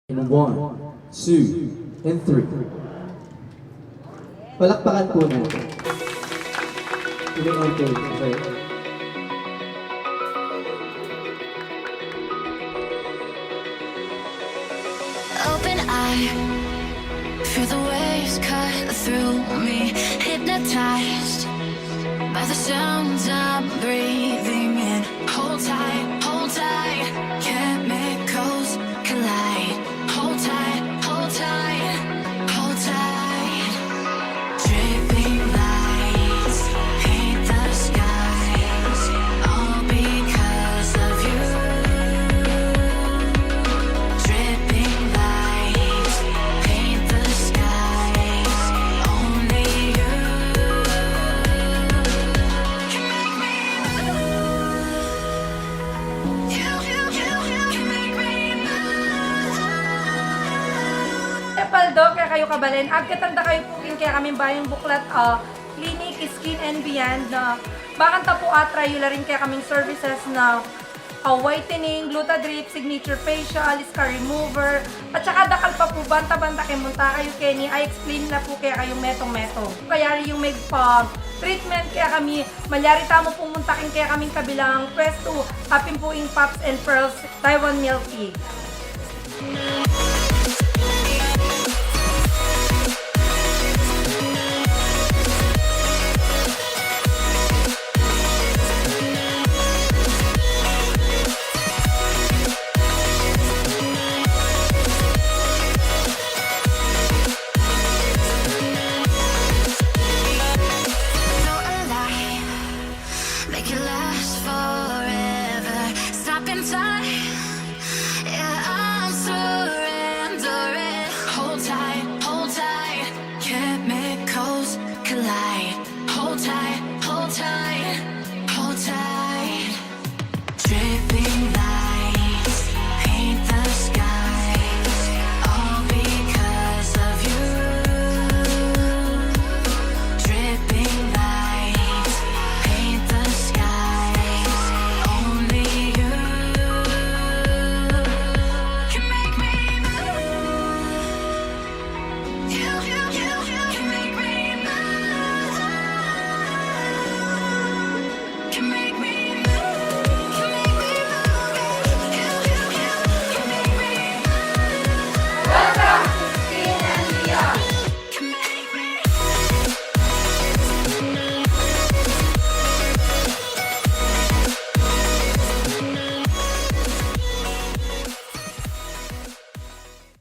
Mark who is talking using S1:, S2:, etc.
S1: In 1, 2, and 3. Palakpakan po natin. Okay.
S2: Open eye, feel the waves cut through me, hypnotized by the sounds I'm breathing in. Hold tight, chemicals collide. Hold tight, hold tight, hold tight. Dripping lights paint the skies, all because of you. Dripping lights paint the skies, only you can make me move. You can make me move.
S3: Bldg, kaya kayo kabalen. Agkatanda kayo pukin kaya kami bayang buklat clinic, skin and beyond na bakanta po atrayula rin kaya kaming services na whitening, glutadrip, signature facial, scar remover, at saka dakal pa po banta-banta kay munta kayo Kenny. I explain na po kaya kayong metong-meto. Kaya yung may treatment kaya kami malyari tamo pumunta kaya kaming kabilang pwesto, hapin po in pops and pearls, Taiwan milk tea.